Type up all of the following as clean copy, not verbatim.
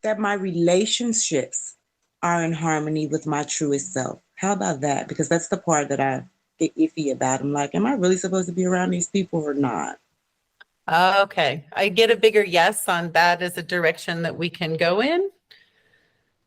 That my relationships are in harmony with my truest self. How about that? Because that's the part that I get iffy about. I'm like, am I really supposed to be around these people or not? Okay, I get a bigger yes on that as a direction that we can go in.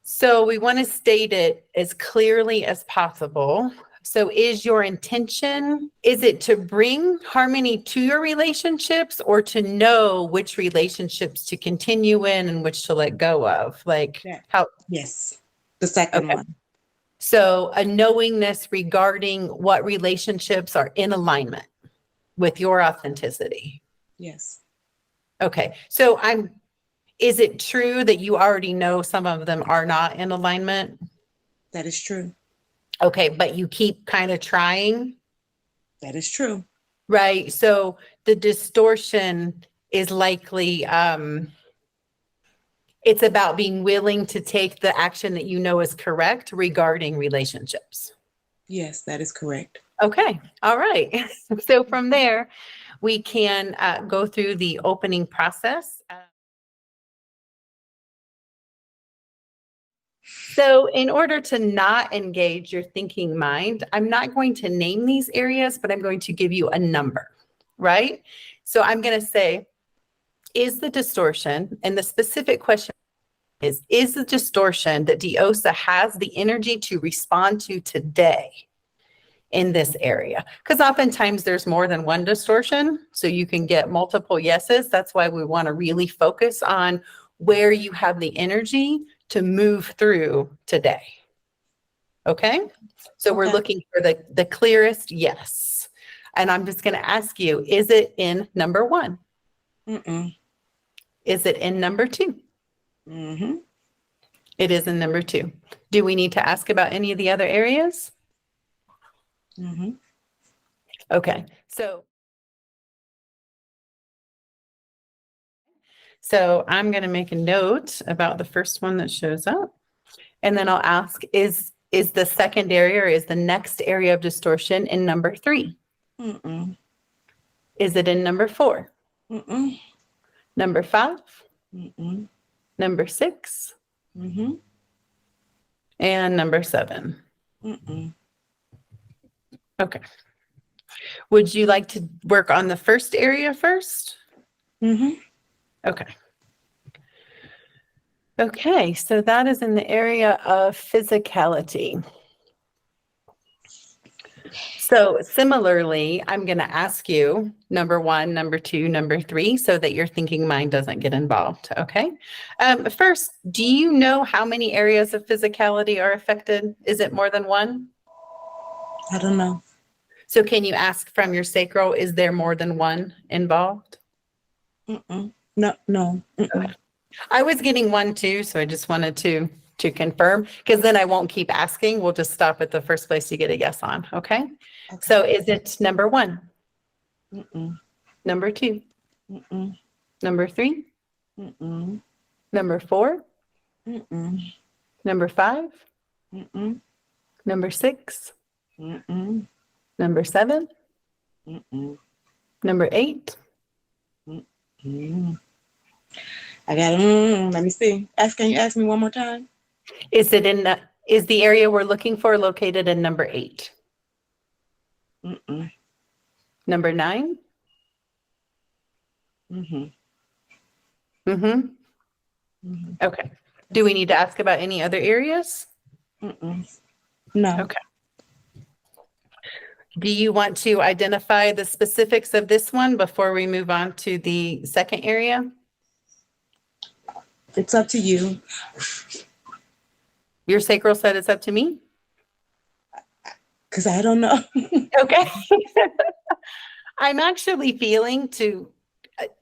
So we want to state it as clearly as possible. So is your intention, is it to bring harmony to your relationships or to know which relationships to continue in and which to let go of? Like Yeah. how, Yes. The second okay. one. So a knowingness regarding what relationships are in alignment with your authenticity. Yes. Okay. So is it true that you already know some of them are not in alignment? That is true. Okay, but you keep kind of trying, That is true. right? So the distortion is likely, it's about being willing to take the action that you know is correct regarding relationships. Yes, that is correct. Okay, all right. So from there, we can go through the opening process. So in order to not engage your thinking mind, I'm not going to name these areas, but I'm going to give you a number, right? So I'm going to say, is the distortion, and the specific question is the distortion that Diosa has the energy to respond to today in this area? Because oftentimes there's more than one distortion, so you can get multiple yeses. That's why we want to really focus on where you have the energy to move through today. Okay, so we're looking for the clearest yes. And I'm just going to ask you, is it in number one? Mm-mm. Is it in number two? Mm-hmm. It is in number two. Do we need to ask about any of the other areas? Mm-hmm. Okay, so I'm going to make a note about the first one that shows up. And then I'll ask, is the second area or is the next area of distortion in number three? Mm-mm. Is it in number four? Mm-mm. Number five? Mm-mm. Number six? Mm-hmm. And number seven? Mm-mm. Okay. Would you like to work on the first area first? Mm-hmm. Okay. Okay, so that is in the area of physicality. So similarly, I'm going to ask you number one, number two, number three, so that your thinking mind doesn't get involved. Okay. First, do you know how many areas of physicality are affected? Is it more than one? I don't know. So can you ask from your sacral, is there more than one involved? Mm-mm. No, no. Mm-mm. I was getting one too, so I just wanted to confirm, because then I won't keep asking. We'll just stop at the first place you get a yes on. Okay. So is it number one? Mm-mm. Number two? Mm-mm. Number three? Mm-mm. Number four? Mm-mm. Number five? Mm-mm. Number six? Mm-mm. Number seven? Mm-mm. Number eight? Mm-mm. I got let me see. Can you ask me one more time? Is the area we're looking for located in number eight? Mm-mm. Number nine? Mm-hmm. Mm-hmm. Mm-hmm. Okay. Do we need to ask about any other areas? Mm-mm. No. Okay. Do you want to identify the specifics of this one before we move on to the second area? It's up to you. Your sacral said it's up to me? Because I don't know. Okay. I'm actually feeling to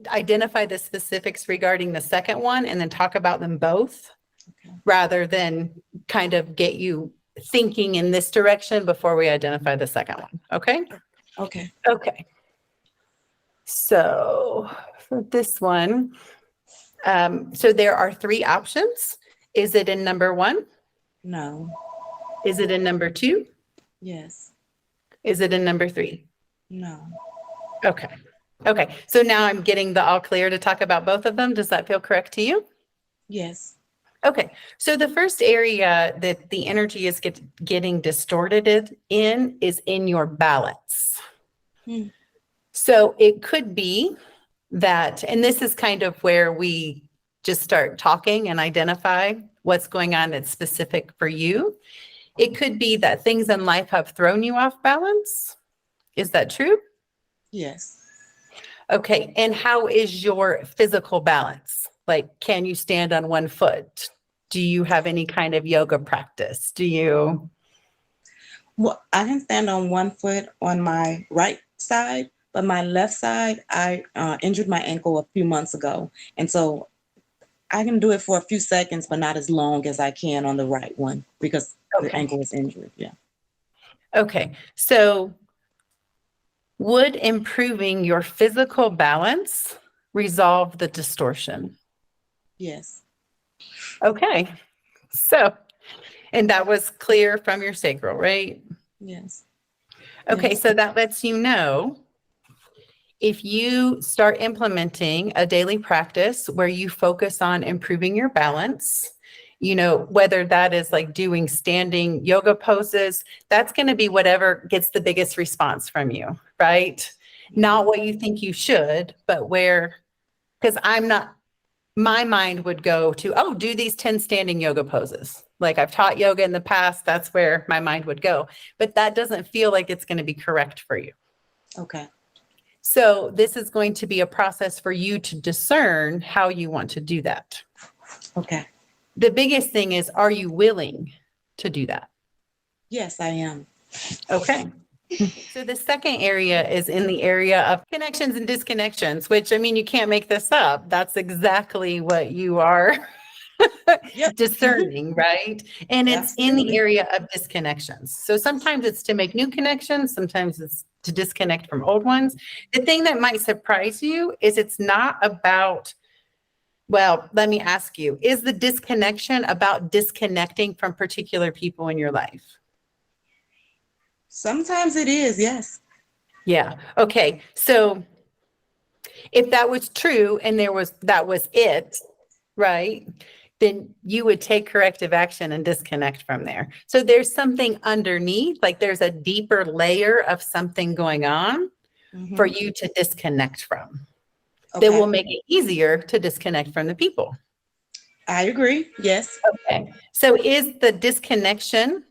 identify the specifics regarding the second one and then talk about them both, Okay. rather than kind of get you thinking in this direction before we identify the second one. Okay. Okay. Okay. So for this one, so there are three options. Is it in number one? No. Is it in number two? Yes. Is it in number three? No. Okay. Okay. So now I'm getting the all clear to talk about both of them. Does that feel correct to you? Yes. Okay, so the first area that the energy is getting distorted in is in your balance. Hmm. So it could be that, and this is kind of where we just start talking and identify what's going on that's specific for you. It could be that things in life have thrown you off balance. Is that true? Yes. Okay, and how is your physical balance? Like, can you stand on one foot? Do you have any kind of yoga practice? Do you? Well, I can stand on one foot on my right side, but my left side, I injured my ankle a few months ago. And so I can do it for a few seconds, but not as long as I can on the right one because the Okay. ankle is injured. Yeah. Okay, so would improving your physical balance resolve the distortion? Yes. Okay, so, and that was clear from your sacral, right? Yes. Okay, Yes. so that lets you know if you start implementing a daily practice where you focus on improving your balance, you know, whether that is like doing standing yoga poses, that's going to be whatever gets the biggest response from you, right? Not what you think you should, but where, because I'm not, my mind would go to, oh, do these 10 standing yoga poses. Like I've taught yoga in the past, that's where my mind would go. But that doesn't feel like it's going to be correct for you. Okay. So this is going to be a process for you to discern how you want to do that. Okay. The biggest thing is, are you willing to do that? Yes, I am. Okay. So the second area is in the area of connections and disconnections, which I mean, you can't make this up. That's exactly what you are Yep. discerning, right? And it's in the Absolutely. area of disconnections. So sometimes it's to make new connections, sometimes it's to disconnect from old ones. The thing that might surprise you is it's not about, well, let me ask you, is the disconnection about disconnecting from particular people in your life? Sometimes it is. Yes. Yeah. Okay. So if that was true and that was it, right? Then you would take corrective action and disconnect from there. So there's something underneath, like there's a deeper layer of something going on for Mhm. you to disconnect from that will Okay. make it easier to disconnect from the people. I agree. Yes. Okay. So is the disconnection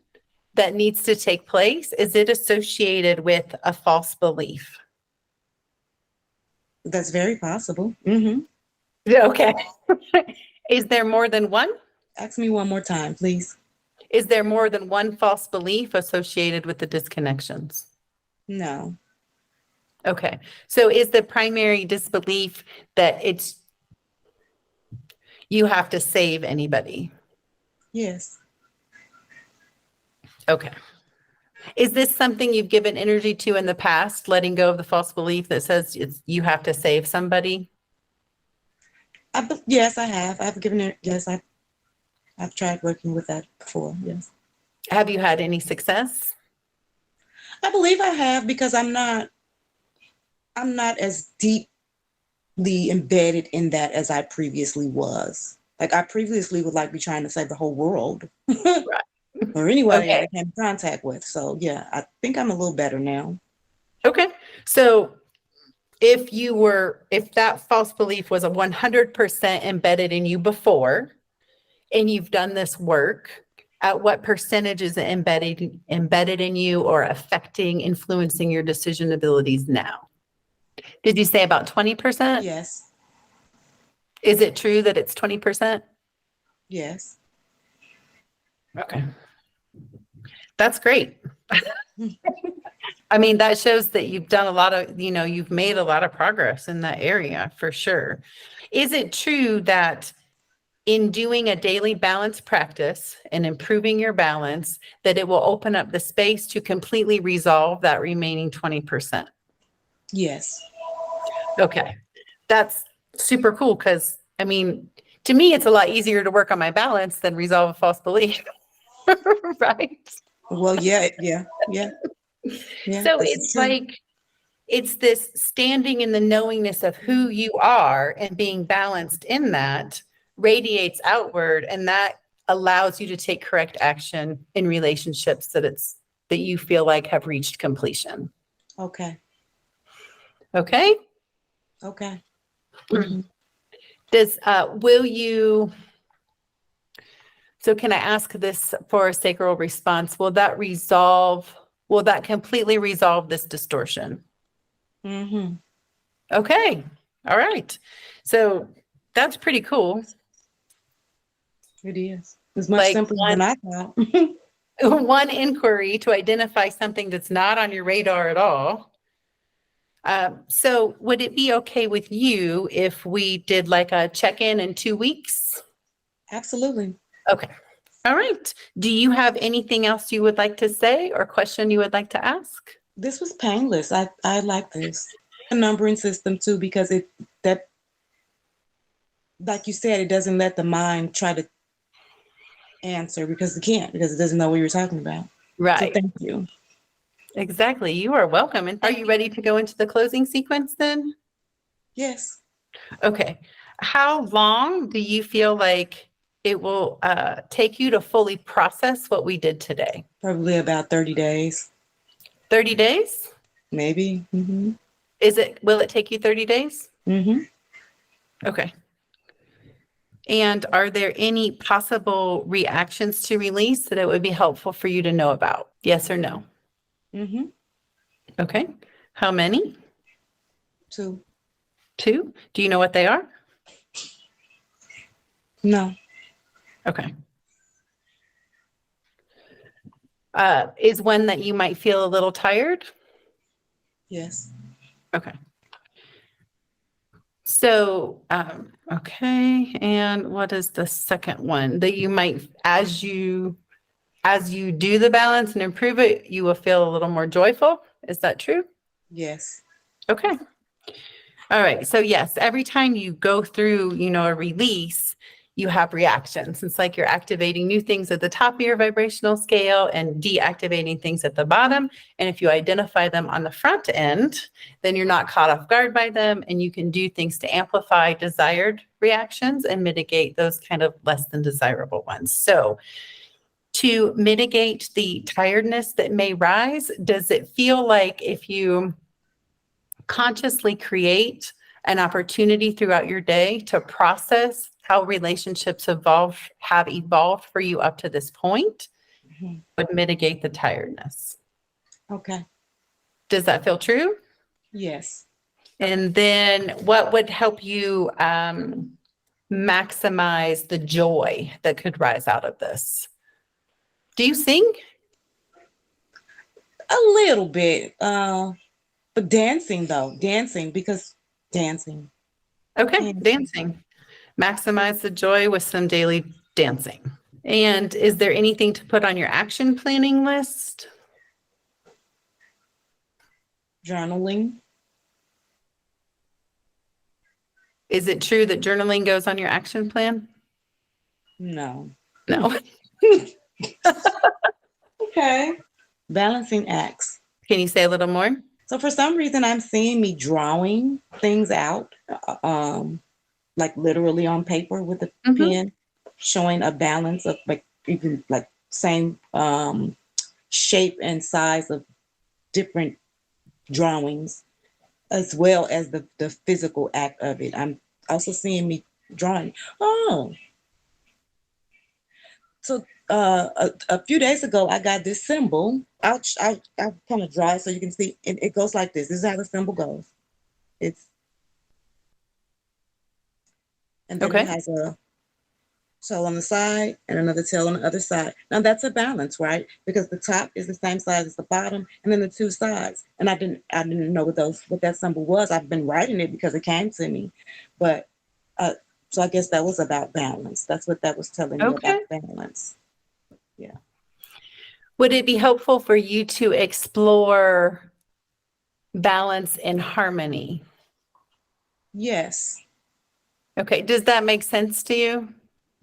that needs to take place, is it associated with a false belief? That's very possible. Mm-hmm. Okay. Is there more than one? Ask me one more time, please. Is there more than one false belief associated with the disconnections? No. Okay. So is the primary disbelief that it's you have to save anybody? Yes. Okay. Is this something you've given energy to in the past, letting go of the false belief that says you have to save somebody? Yes, I have. I've given it. Yes, I've tried working with that before. Yes. Have you had any success? I believe I have because I'm not as deeply embedded in that as I previously was. Like I previously would like be trying to save the whole world Right. or anybody I Okay. came in contact with. So yeah, I think I'm a little better now. Okay. So if that false belief was a 100% embedded in you before, and you've done this work, at what percentage is it embedded in you or affecting, influencing your decision abilities now? Did you say about 20%? Yes. Is it true that it's 20%? Yes. Okay. That's great. I mean, that shows that you've done a lot of, you've made a lot of progress in that area for sure. Is it true that in doing a daily balance practice and improving your balance, that it will open up the space to completely resolve that remaining 20%? Yes. Okay. That's super cool because, I mean, to me, it's a lot easier to work on my balance than resolve a false belief. Right? Well, yeah, yeah, yeah, yeah. So This is it's true. like, it's this standing in the knowingness of who you are and being balanced in that radiates outward, and that allows you to take correct action in relationships that you feel like have reached completion. Okay. Okay? Okay. Will you, so can I ask this for a sacral response? Will that completely resolve this distortion? Mm-hmm. Okay. All right. So that's pretty cool. It is. It's much Like simpler than I thought. one inquiry to identify something that's not on your radar at all. So would it be okay with you if we did like a check-in in 2 weeks? Absolutely. Okay. All right. Do you have anything else you would like to say or question you would like to ask? This was painless. I like this. A numbering system too, because like you said, it doesn't let the mind try to answer because it can't, because it doesn't know what you're talking about. Right. So thank you. Exactly. You are welcome. And are you ready to go into the closing sequence then? Yes. Okay. How long do you feel like it will take you to fully process what we did today? Probably about 30 days. 30 days? Maybe. Mm-hmm. Will it take you 30 days? Mm-hmm. Okay. And are there any possible reactions to release that it would be helpful for you to know about? Yes or no? Mm-hmm. Okay. How many? 2. 2? Do you know what they are? No. Okay. Is one that you might feel a little tired? Yes. Okay. So, okay. And what is the second one that you might, as you do the balance and improve it, you will feel a little more joyful? Is that true? Yes. Okay. All right. So yes, every time you go through, a release, you have reactions. It's like you're activating new things at the top of your vibrational scale and deactivating things at the bottom. And if you identify them on the front end, then you're not caught off guard by them, and you can do things to amplify desired reactions and mitigate those kind of less than desirable ones. So to mitigate the tiredness that may rise, does it feel like if you consciously create an opportunity throughout your day to process how relationships have evolved for you up to this point, Mm-hmm. would mitigate the tiredness? Okay. Does that feel true? Yes. And then what would help you maximize the joy that could rise out of this? Do you sing? A little bit. But dancing though. Dancing. Okay, dancing. Maximize the joy with some daily dancing. And is there anything to put on your action planning list? Journaling. Is it true that journaling goes on your action plan? No. No. Okay. Balancing acts. Can you say a little more? So for some reason, I'm seeing me drawing things out, like literally on paper with a pen, showing a balance of like even like same shape and size of different drawings, as well as the physical act of it. I'm also seeing me drawing. Oh, so a few days ago, I got this symbol. I'll kind of draw it so you can see. It goes like this. This is how the symbol goes. And then Okay. it has a tail on the side and another tail on the other side. Now that's a balance, right? Because the top is the same size as the bottom, and then the two sides. And I didn't know what that symbol was. I've been writing it because it came to me, but so I guess that was about balance. That's what that was telling me about balance. Yeah. Would it be helpful for you to explore balance and harmony? Yes. Okay. Does that make sense to you?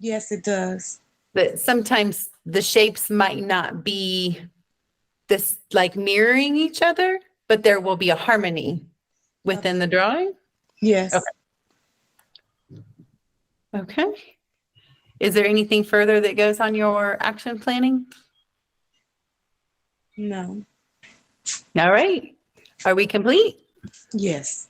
Yes, it does. That sometimes the shapes might not be this like mirroring each other, but there will be a harmony within the drawing? Yes. Okay. Is there anything further that goes on your action planning? No. All right. Are we complete? Yes.